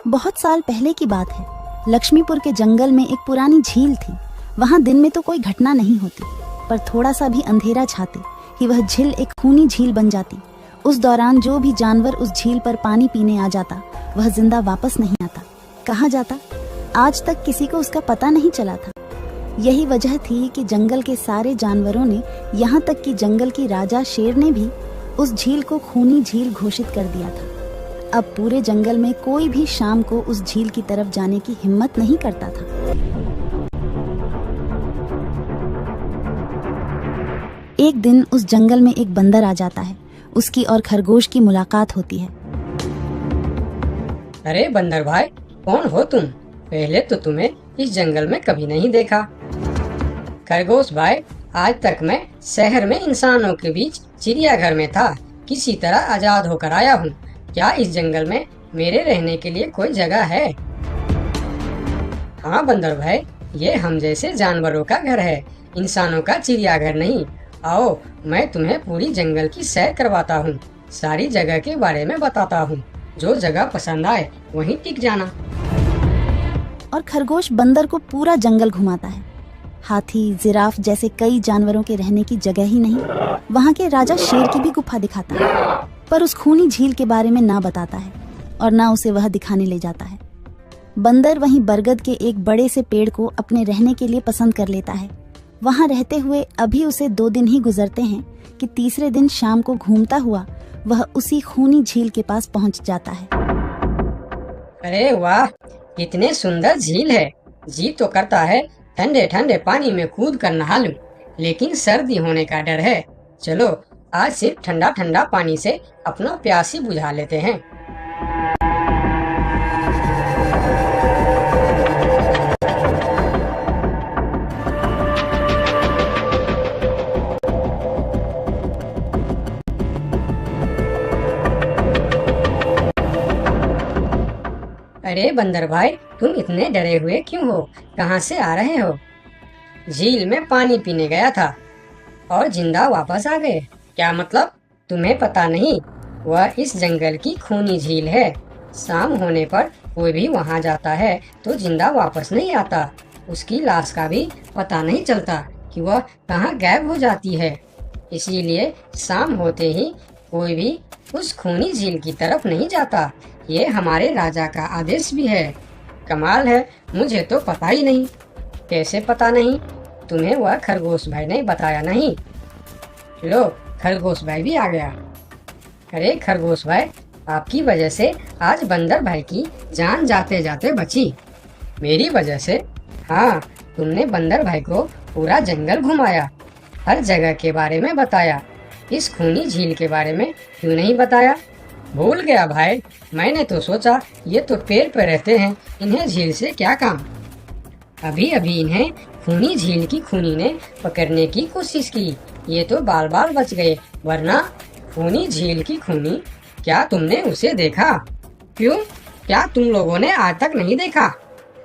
बहुत साल पहले की बात है। लक्ष्मीपुर के जंगल में एक पुरानी झील थी। वहाँ दिन में तो कोई घटना नहीं होती, पर थोड़ा सा भी अंधेरा छाते ही वह झील एक खूनी झील बन जाती। उस दौरान जो भी जानवर उस झील पर पानी पीने आ जाता वह जिंदा वापस नहीं आता। कहाँ जाता आज तक किसी को उसका पता नहीं चला था। यही वजह थी कि जंगल के सारे जानवरों ने, यहाँ तक कि जंगल की राजा शेर ने भी उस झील को खूनी झील घोषित कर दिया था। अब पूरे जंगल में कोई भी शाम को उस झील की तरफ जाने की हिम्मत नहीं करता था। एक दिन उस जंगल में एक बंदर आ जाता है। उसकी और खरगोश की मुलाकात होती है। अरे बंदर भाई, कौन हो तुम? पहले तो तुम्हें इस जंगल में कभी नहीं देखा। खरगोश भाई, आज तक मैं शहर में इंसानों के बीच चिड़ियाघर में था, किसी तरह आजाद होकर आया हूँ। क्या इस जंगल में मेरे रहने के लिए कोई जगह है? हाँ बंदर भाई, ये हम जैसे जानवरों का घर है, इंसानों का चिड़ियाघर नहीं। आओ, मैं तुम्हें पूरी जंगल की सैर करवाता हूँ, सारी जगह के बारे में बताता हूँ। जो जगह पसंद आए वहीं टिक जाना। और खरगोश बंदर को पूरा जंगल घुमाता है। हाथी, जिराफ जैसे कई जानवरों के रहने की जगह ही नहीं, वहाँ के राजा शेर की भी गुफा दिखाता है, पर उस खूनी झील के बारे में ना बताता है और ना उसे वह दिखाने ले जाता है। बंदर वहीं बरगद के एक बड़े से पेड़ को अपने रहने के लिए पसंद कर लेता है। वहाँ रहते हुए अभी उसे 2 दिन ही गुजरते हैं कि तीसरे दिन शाम को घूमता हुआ वह उसी खूनी झील के पास पहुँच जाता है। अरे वाह, कितने सुंदर झील है। जी तो करता है ठंडे ठंडे पानी में कूद कर नहा लूं, लेकिन सर्दी होने का डर है। चलो आज सिर्फ ठंडा ठंडा पानी से अपना प्यास ही बुझा लेते हैं। अरे बंदर भाई, तुम इतने डरे हुए क्यों हो? कहाँ से आ रहे हो? झील में पानी पीने गया था और जिंदा वापस आ गए। क्या मतलब? तुम्हें पता नहीं? वह इस जंगल की खूनी झील है। शाम होने पर कोई भी वहाँ जाता है तो जिंदा वापस नहीं आता। उसकी लाश का भी पता नहीं चलता कि वह कहाँ गायब हो जाती है। इसीलिए शाम होते ही कोई भी उस खूनी झील की तरफ नहीं जाता। ये हमारे राजा का आदेश भी है। कमाल है, मुझे तो पता ही नहीं। कैसे पता नहीं? तुम्हें वह खरगोश भाई ने बताया नहीं? लो, खरगोश भाई भी आ गया। अरे खरगोश भाई, आपकी वजह से आज बंदर भाई की जान जाते जाते बची। मेरी वजह से? हाँ, तुमने बंदर भाई को पूरा जंगल घुमाया, हर जगह के बारे में बताया। इस खूनी झील के बारे में क्यों नहीं बताया? भूल गया भाई, मैंने तो सोचा ये तो पेड़ पे रहते हैं, इन्हें झील से क्या काम। अभी अभी इन्हें खूनी झील की खूनी ने पकड़ने की कोशिश की, ये तो बाल बाल बच गए, वरना खूनी झील की खूनी, क्या तुमने उसे देखा? क्यों, क्या तुम लोगों ने आज तक नहीं देखा?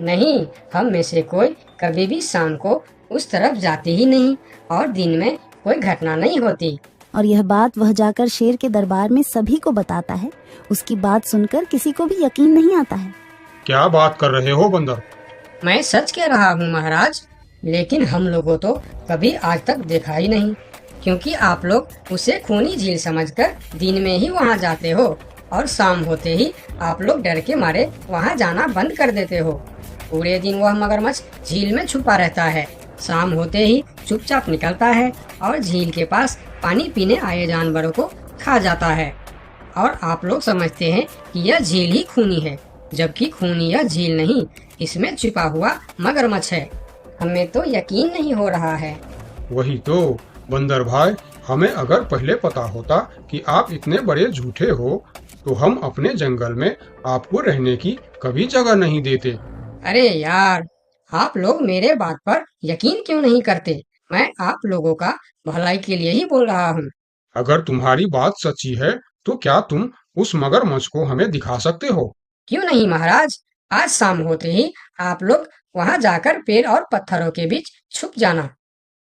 नहीं, हम में से कोई कभी भी शाम को उस तरफ जाते ही नहीं और दिन में कोई घटना नहीं होती। और यह बात वह जाकर शेर के दरबार में सभी को बताता है। उसकी बात सुनकर किसी को भी यकीन नहीं आता है। क्या बात कर रहे हो बंदर? मैं सच कह रहा हूँ महाराज, लेकिन हम लोगों तो कभी आज तक देखा ही नहीं, क्योंकि आप लोग उसे खूनी झील समझकर दिन में ही वहाँ जाते हो और शाम होते ही आप लोग डर के मारे वहाँ जाना बंद कर देते हो। पूरे दिन वह मगरमच्छ झील में छुपा रहता है, शाम होते ही चुपचाप निकलता है और झील के पास पानी पीने आए जानवरों को खा जाता है। और आप लोग समझते हैं कि यह झील ही खूनी है, जबकि खूनी यह झील नहीं, इसमें छिपा हुआ मगरमच्छ है। हमें तो यकीन नहीं हो रहा है। वही तो बंदर भाई, हमें अगर पहले पता होता कि आप इतने बड़े झूठे हो तो हम अपने जंगल में आपको रहने की कभी जगह नहीं देते। अरे यार, आप लोग मेरे बात पर यकीन क्यों नहीं करते? मैं आप लोगों का भलाई के लिए ही बोल रहा हूँ। अगर तुम्हारी बात सच्ची है तो क्या तुम उस मगरमच्छ को हमें दिखा सकते हो? क्यों नहीं महाराज, आज शाम होते ही आप लोग वहाँ जाकर पेड़ और पत्थरों के बीच छुप जाना।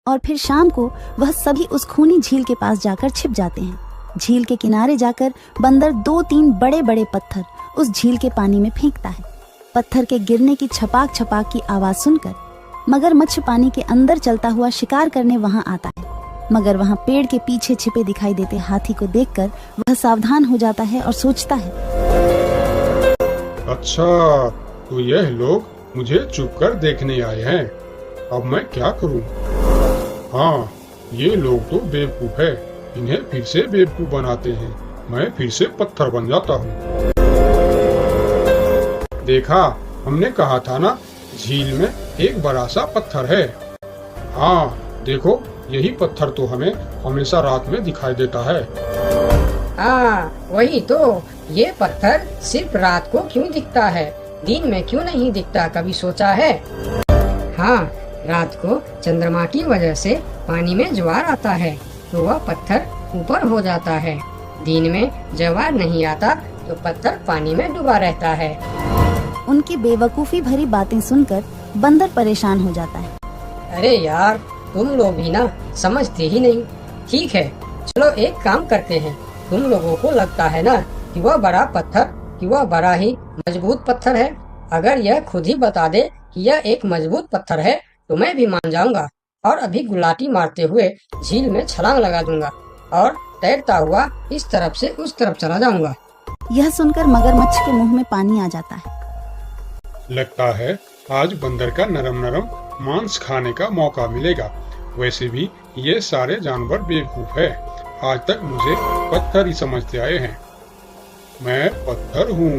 और फिर शाम को वह सभी उस खूनी झील के पास जाकर छिप जाते हैं। झील के किनारे जाकर बंदर 2-3 बड़े बड़े पत्थर उस झील के पानी में फेंकता है। पत्थर के गिरने की छपाक छपाक की आवाज सुनकर मगरमच्छ पानी के अंदर चलता हुआ शिकार करने वहां आता है, मगर वहां पेड़ के पीछे छिपे दिखाई देते हाथी को देखकर वह सावधान हो जाता है और सोचता है, अच्छा, तो यह लोग मुझे चुप कर देखने आए हैं। अब मैं क्या करूं? हाँ, ये लोग तो बेवकूफ है। इन्हें फिर से बेवकूफ बनाते हैं। मैं फिर से पत्थर बन जाता हूँ। देखा, हमने कहा था ना, झील में एक बड़ा सा पत्थर है। हाँ, देखो, यही पत्थर तो हमें हमेशा रात में दिखाई देता है। हाँ, वही तो। ये पत्थर सिर्फ रात को क्यों दिखता है, दिन में क्यों नहीं दिखता, कभी सोचा है? हाँ, रात को चंद्रमा की वजह से पानी में ज्वार आता है तो वह पत्थर ऊपर हो जाता है। दिन में ज्वार नहीं आता तो पत्थर पानी में डूबा रहता है। उनकी बेवकूफी भरी बातें सुनकर बंदर परेशान हो जाता है। अरे यार, तुम लोग भी ना समझते ही नहीं। ठीक है, चलो एक काम करते हैं। तुम लोगों को लगता है ना कि वह बड़ा ही मजबूत पत्थर है। अगर यह खुद ही बता दे कि यह एक मजबूत पत्थर है तो मैं भी मान जाऊंगा और अभी गुलाटी मारते हुए झील में छलांग लगा दूंगा और तैरता हुआ इस तरफ से उस तरफ चला जाऊंगा। यह सुनकर मगरमच्छ के मुंह में पानी आ जाता है। लगता है आज बंदर का नरम नरम मांस खाने का मौका मिलेगा। वैसे भी ये सारे जानवर बेवकूफ है। आज तक मुझे पत्थर ही समझते आए हैं। मैं पत्थर हूँ,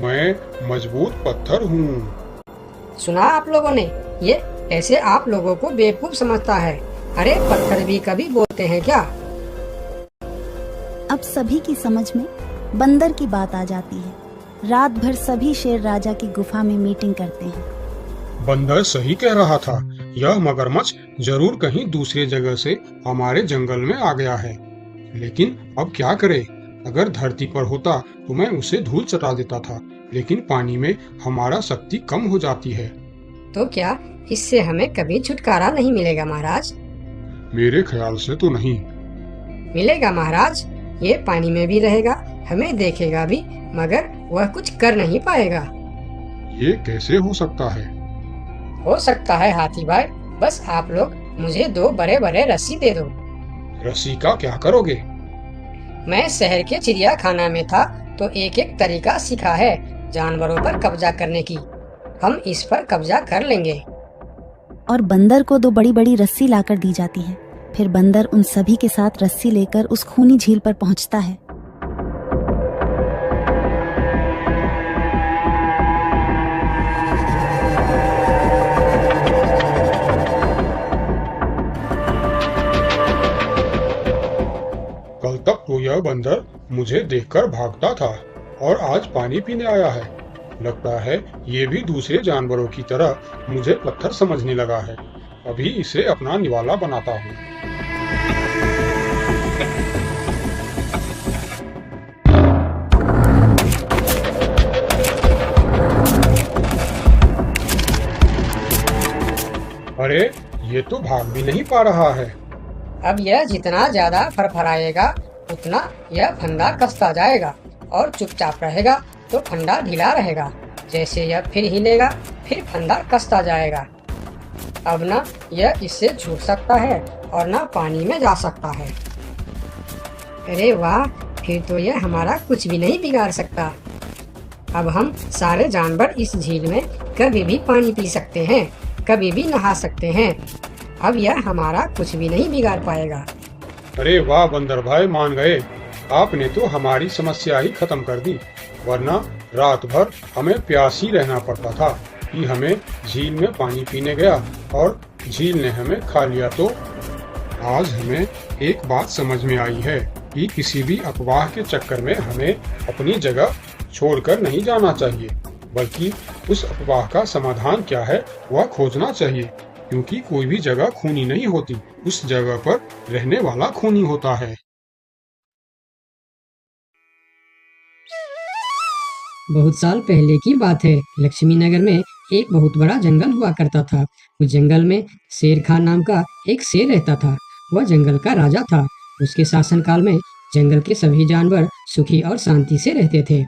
मैं मजबूत पत्थर हूँ। सुना आप लोगों ने? ये ऐसे आप लोगों को बेवकूफ समझता है। अरे पत्थर भी कभी बोलते हैं क्या? अब सभी की समझ में बंदर की बात आ जाती है। रात भर सभी शेर राजा की गुफा में मीटिंग करते हैं। बंदर सही कह रहा था। यह मगरमच्छ जरूर कहीं दूसरे जगह से हमारे जंगल में आ गया है। लेकिन अब क्या करे? अगर धरती पर होता तो मैं उसे धूल चटा देता था, लेकिन पानी में हमारा शक्ति कम हो जाती है। तो क्या इससे हमें कभी छुटकारा नहीं मिलेगा महाराज? मेरे ख्याल से तो नहीं। मिलेगा महाराज। ये पानी में भी रहेगा, हमें देखेगा भी, मगर वह कुछ कर नहीं पाएगा। ये कैसे हो सकता है? हो सकता है हाथी भाई। बस आप लोग मुझे 2 बड़े बड़े रस्सी दे दो। रस्सी का क्या करोगे? मैं शहर के चिड़ियाखाना में था तो एक एक तरीका सीखा है जानवरों पर कब्जा करने की। हम इस पर कब्जा कर लेंगे। और बंदर को 2 बड़ी बड़ी रस्सी लाकर दी जाती है। फिर बंदर उन सभी के साथ रस्सी लेकर उस खूनी झील पर पहुंचता है। कल तक तो यह बंदर मुझे देखकर भागता था और आज पानी पीने आया है। लगता है ये भी दूसरे जानवरों की तरह मुझे पत्थर समझने लगा है। अभी इसे अपना निवाला बनाता हूँ। अरे, ये तो भाग भी नहीं पा रहा है। अब यह जितना ज्यादा फरफराएगा उतना यह फंदा कसता जाएगा और चुपचाप रहेगा तो फंदा ढीला रहेगा। जैसे यह फिर हिलेगा फिर फंदा कसता जाएगा। अब ना यह इससे छूट सकता है और ना पानी में जा सकता है। अरे वाह, फिर तो यह हमारा कुछ भी नहीं बिगाड़ सकता। अब हम सारे जानवर इस झील में कभी भी पानी पी सकते हैं, कभी भी नहा सकते हैं। अब यह हमारा कुछ भी नहीं बिगाड़ पाएगा। अरे वाह बंदर भाई, मान गए। आपने तो हमारी समस्या ही खत्म कर दी। वरना रात भर हमें प्यास ही रहना पड़ता था कि हमें झील में पानी पीने गया और झील ने हमें खा लिया। तो आज हमें एक बात समझ में आई है कि किसी भी अफवाह के चक्कर में हमें अपनी जगह छोड़कर नहीं जाना चाहिए, बल्कि उस अफवाह का समाधान क्या है वह खोजना चाहिए। क्योंकि कोई भी जगह खूनी नहीं होती, उस जगह पर रहने वाला खूनी होता है। बहुत साल पहले की बात है। लक्ष्मी नगर में एक बहुत बड़ा जंगल हुआ करता था। उस जंगल में शेर खान नाम का एक शेर रहता था। वह जंगल का राजा था। उसके शासनकाल में जंगल के सभी जानवर सुखी और शांति से रहते थे।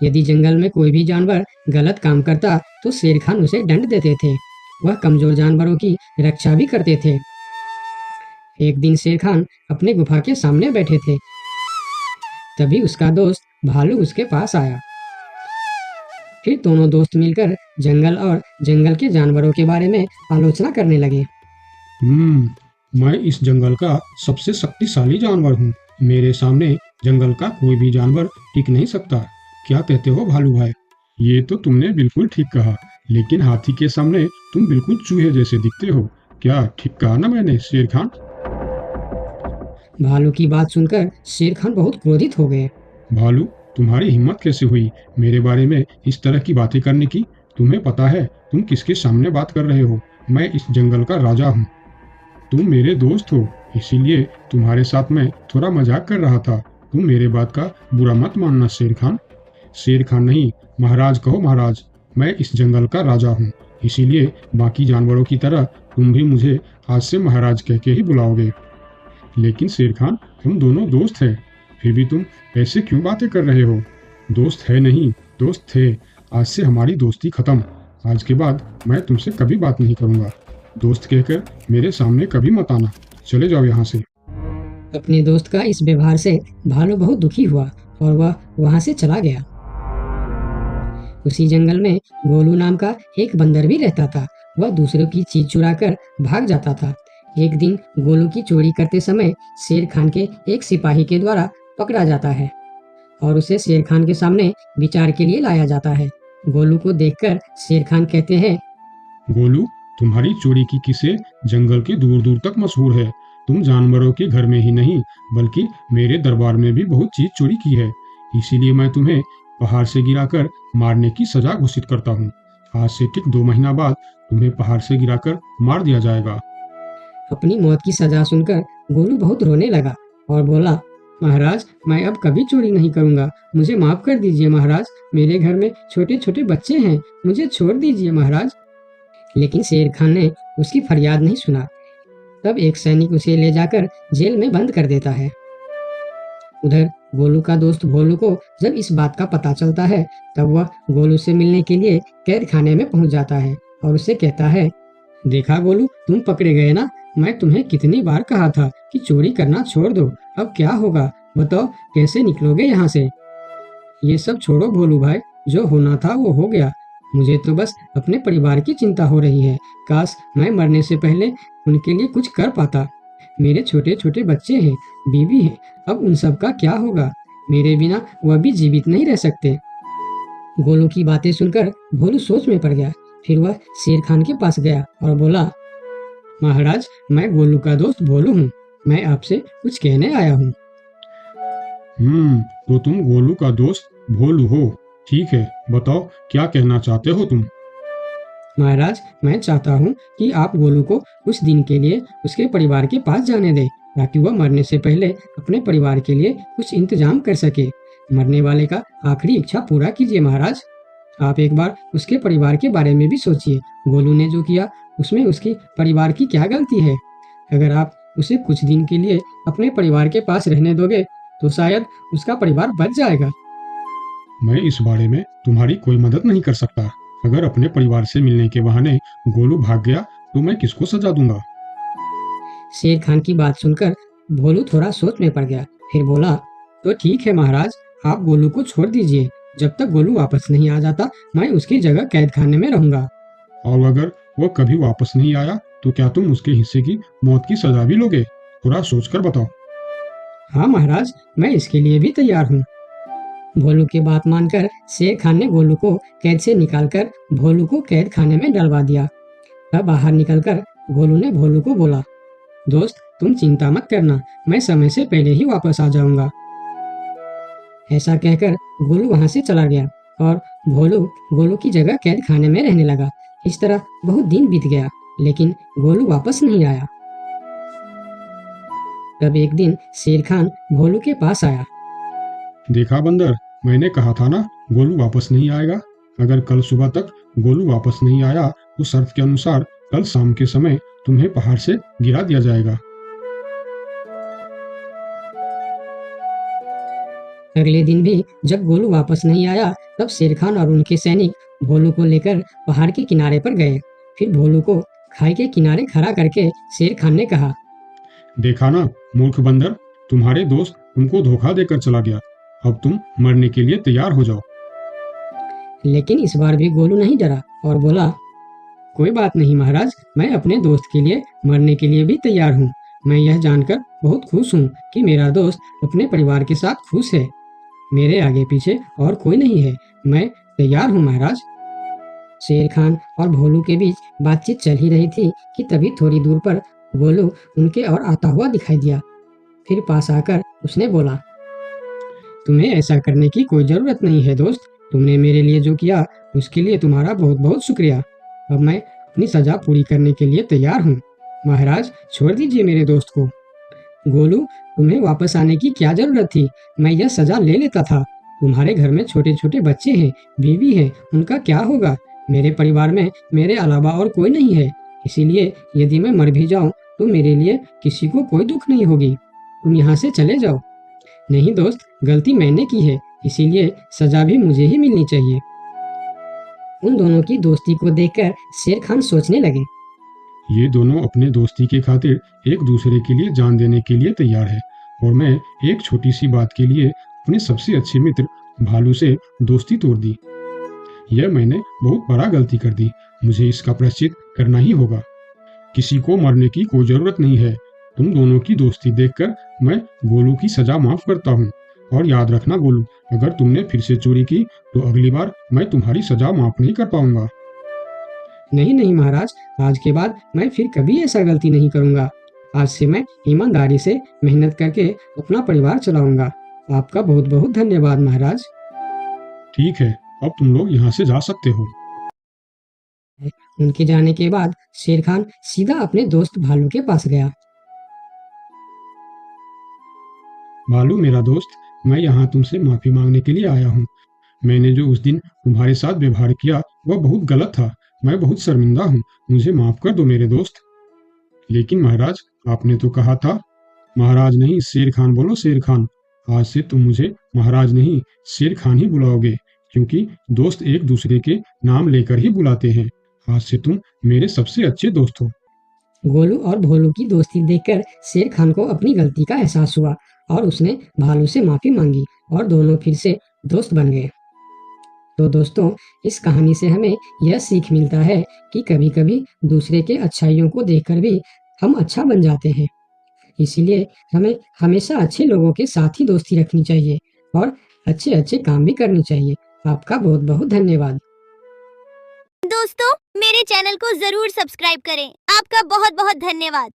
यदि जंगल में कोई भी जानवर गलत काम करता तो शेर खान उसे दंड देते थे। वह कमजोर जानवरों की रक्षा भी करते थे। एक दिन शेर खान अपने गुफा के सामने बैठे थे। तभी उसका दोस्त भालू उसके पास आया। फिर दोनों दोस्त मिलकर जंगल और जंगल के जानवरों के बारे में आलोचना करने लगे। मैं इस जंगल का सबसे शक्तिशाली जानवर हूँ। मेरे सामने जंगल का कोई भी जानवर टिक नहीं सकता। क्या कहते हो भालू भाई? ये तो तुमने बिल्कुल ठीक कहा, लेकिन हाथी के सामने तुम बिल्कुल चूहे जैसे दिखते हो। क्या ठीक कहा ना मैंने शेर खान? भालू की बात सुनकर शेर खान बहुत क्रोधित हो गए। भालू, तुम्हारी हिम्मत कैसे हुई मेरे बारे में इस तरह की बातें करने की? तुम्हें पता है तुम किसके सामने बात कर रहे हो? मैं इस जंगल का राजा हूँ। तुम मेरे दोस्त हो, इसीलिए तुम्हारे साथ मैं थोड़ा मजाक कर रहा था। तुम मेरे बात का बुरा मत मानना शेर खान। शेर खान नहीं, महाराज कहो महाराज। मैं इस जंगल का राजा हूँ, इसीलिए बाकी जानवरों की तरह तुम भी मुझे आज से महाराज कह के ही बुलाओगे। लेकिन शेर खान, हम दोनों दोस्त हैं, फिर भी तुम ऐसे क्यों बातें कर रहे हो? दोस्त है नहीं, दोस्त थे। आज से हमारी दोस्ती खत्म। आज के बाद मैं तुमसे कभी बात नहीं करूंगा। दोस्त कहकर मेरे सामने कभी मत आना। चले जाओ यहाँ से। अपने दोस्त का इस व्यवहार से भालू बहुत दुखी हुआ और वह वहां से चला गया। उसी जंगल में गोलू नाम का एक बंदर भी रहता था। वह दूसरों की चीज चुराकर भाग जाता था। एक दिन गोलू की चोरी करते समय शेर खान के एक सिपाही के द्वारा पकड़ा जाता है और उसे शेर खान के सामने विचार के लिए लाया जाता है। गोलू को देखकर शेर खान कहते हैं, गोलू, तुम्हारी चोरी की किस्से जंगल के दूर दूर तक मशहूर है। तुम जानवरों के घर में ही नहीं बल्कि मेरे दरबार में भी बहुत चीज चोरी की है। इसीलिए मैं तुम्हें पहाड़ से गिराकर मारने की सजा घोषित करता हूँ। आज से ठीक 2 महीना बाद तुम्हें पहाड़ से गिराकर मार दिया जाएगा। अपनी मौत की सजा सुनकर गोलू बहुत रोने लगा और बोला, महाराज, मैं अब कभी चोरी नहीं करूंगा। मुझे माफ कर दीजिए महाराज। मेरे घर में छोटे छोटे बच्चे हैं, मुझे छोड़ दीजिए महाराज। लेकिन शेर खान ने उसकी फरियाद नहीं सुना। तब एक सैनिक उसे ले जाकर जेल में बंद कर देता है। उधर गोलू का दोस्त भोलू को जब इस बात का पता चलता है तब वह गोलू से मिलने के लिए कैद खाने में पहुंच जाता है और उसे कहता है, देखा गोलू, तुम पकड़े गए ना। मैं तुम्हें कितनी बार कहा था कि चोरी करना छोड़ दो। अब क्या होगा बताओ, कैसे निकलोगे यहाँ से? ये सब छोड़ो भोलू भाई, जो होना था वो हो गया। मुझे तो बस अपने परिवार की चिंता हो रही है। काश मैं मरने से पहले उनके लिए कुछ कर पाता। मेरे छोटे छोटे बच्चे हैं, बीवी है, अब उन सब का क्या होगा? मेरे बिना वह भी जीवित नहीं रह सकते। गोलू की बातें सुनकर भोलू सोच में पड़ गया। फिर वह शेर खान के पास गया और बोला, महाराज, मैं गोलू का दोस्त भोलू हूँ। मैं आपसे कुछ कहने आया हूँ। तो तुम गोलू का दोस्त भोलू हो? ठीक है, बताओ क्या कहना चाहते हो तुम? महाराज, मैं चाहता हूँ कि आप गोलू को कुछ दिन के लिए उसके परिवार के पास जाने दें ताकि वह मरने से पहले अपने परिवार के लिए कुछ इंतजाम कर सके। मरने वाले का आखिरी इच्छा पूरा कीजिए महाराज। आप एक बार उसके परिवार के बारे में भी सोचिए। गोलू ने जो किया उसमें उसके परिवार की क्या गलती है? अगर आप उसे कुछ दिन के लिए अपने परिवार के पास रहने दोगे तो शायद उसका परिवार बच जाएगा। मैं इस बारे में तुम्हारी कोई मदद नहीं कर सकता। अगर अपने परिवार से मिलने के बहाने गोलू भाग गया तो मैं किसको सजा दूंगा? शेर खान की बात सुनकर भोलू थोड़ा सोच में पड़ गया। फिर बोला, तो ठीक है महाराज, आप गोलू को छोड़ दीजिए। जब तक गोलू वापस नहीं आ जाता मैं उसकी जगह कैद खाने में रहूंगा। और अगर वो कभी वापस नहीं आया तो क्या तुम उसके हिस्से की मौत की सजा भी लोगे? थोड़ा सोचकर बताओ। हाँ महाराज, मैं इसके लिए भी तैयार हूँ। भोलू की बात मानकर शेर खान ने गोलू को कैद से निकालकर भोलू को कैद खाने में डलवा दिया। तब बाहर निकलकर गोलू ने भोलू को बोला, दोस्त, तुम चिंता मत करना, मैं समय से पहले ही वापस आ जाऊंगा। ऐसा कहकर गोलू वहां से चला गया और भोलू गोलू की जगह कैद खाने में रहने लगा। इस तरह बहुत दिन बीत गया लेकिन गोलू वापस नहीं आया। तब एक दिन शेर खान भोलू के पास आया। देखा बंदर, मैंने कहा था ना गोलू वापस नहीं आएगा। अगर कल सुबह तक गोलू वापस नहीं आया तो शर्त के अनुसार कल शाम के समय तुम्हें पहाड़ से गिरा दिया जाएगा। अगले दिन भी जब गोलू वापस नहीं आया तब शेर खान और उनके सैनिक भोलू को लेकर पहाड़ के किनारे पर गए। फिर भोलू को खाई के किनारे खड़ा करके शेर खान ने कहा, देखा ना मूर्ख बंदर, तुम्हारे दोस्त तुमको धोखा देकर चला गया। अब तुम मरने के लिए तैयार हो जाओ। लेकिन इस बार भी गोलू नहीं डरा और बोला, कोई बात नहीं महाराज, मैं अपने दोस्त के लिए मरने के लिए भी तैयार हूँ। मैं यह जानकर बहुत खुश हूँ कि मेरा दोस्त अपने परिवार के साथ खुश है। मेरे आगे पीछे और कोई नहीं है, मैं तैयार हूँ महाराज। शेर खान और भोलू के बीच बातचीत चल ही रही थी कि तभी थोड़ी दूर पर गोलू उनके और आता हुआ दिखाई दिया। फिर पास आकर उसने बोला, तुम्हें ऐसा करने की कोई जरूरत नहीं है दोस्त। तुमने मेरे लिए जो किया उसके लिए तुम्हारा बहुत बहुत शुक्रिया। अब मैं अपनी सजा पूरी करने के लिए तैयार हूँ। महाराज छोड़ दीजिए मेरे दोस्त को। गोलू, तुम्हें वापस आने की क्या जरूरत थी? मैं यह सजा ले लेता था। तुम्हारे घर में छोटे छोटे बच्चे हैं, बीवी है, उनका क्या होगा? मेरे परिवार में मेरे अलावा और कोई नहीं है, इसीलिए यदि मैं मर भी जाऊं तो मेरे लिए किसी को कोई दुख नहीं होगी। तुम यहाँ से चले जाओ। नहीं दोस्त, गलती मैंने की है, इसीलिए सजा भी मुझे ही मिलनी चाहिए। उन दोनों की दोस्ती को देखकर शेर खान सोचने लगे, ये दोनों अपने दोस्ती के खातिर एक दूसरे के लिए जान देने के लिए तैयार है, और मैं एक छोटी सी बात के लिए अपने सबसे अच्छे मित्र भालू से दोस्ती तोड़ दी। यह मैंने बहुत बड़ा गलती कर दी। मुझे इसका प्रायश्चित करना ही होगा। किसी को मरने की कोई जरूरत नहीं है। तुम दोनों की दोस्ती देखकर मैं गोलू की सजा माफ करता हूँ। और याद रखना गोलू, अगर तुमने फिर से चोरी की तो अगली बार मैं तुम्हारी सजा माफ नहीं कर पाऊंगा। नहीं नहीं महाराज, आज के बाद मैं फिर कभी ऐसा गलती नहीं करूंगा। आज से मैं ईमानदारी से मेहनत करके अपना परिवार चलाऊंगा। आपका बहुत बहुत धन्यवाद महाराज। ठीक है, अब तुम लोग यहाँ से जा सकते हो। उनके जाने के बाद शेर खान सीधा अपने दोस्त भालू के पास गया। भालू मेरा दोस्त, मैं यहाँ तुमसे माफी मांगने के लिए आया हूँ। मैंने जो उस दिन तुम्हारे साथ व्यवहार किया वह बहुत गलत था। मैं बहुत शर्मिंदा हूँ। मुझे माफ कर दो मेरे दोस्त। लेकिन महाराज, आपने तो कहा था। महाराज नहीं, शेर खान बोलो, शेर खान। आज से तुम मुझे महाराज नहीं, शेर खान ही बुलाओगे, क्योंकि दोस्त एक दूसरे के नाम लेकर ही बुलाते हैं। आज से तुम मेरे सबसे अच्छे दोस्त हो। गोलू और भोलू की दोस्ती देखकर शेर खान को अपनी गलती का एहसास हुआ और उसने भालू से माफी मांगी और दोनों फिर से दोस्त बन गए। तो दोस्तों, इस कहानी से हमें यह सीख मिलता है कि कभी कभी दूसरे के अच्छाइयों को देखकर भी हम अच्छा बन जाते हैं। इसीलिए हमें हमेशा अच्छे लोगों के साथ ही दोस्ती रखनी चाहिए और अच्छे अच्छे काम भी करनी चाहिए। आपका बहुत बहुत धन्यवाद। दोस्तों, मेरे चैनल को जरूर सब्सक्राइब करें। आपका बहुत बहुत धन्यवाद।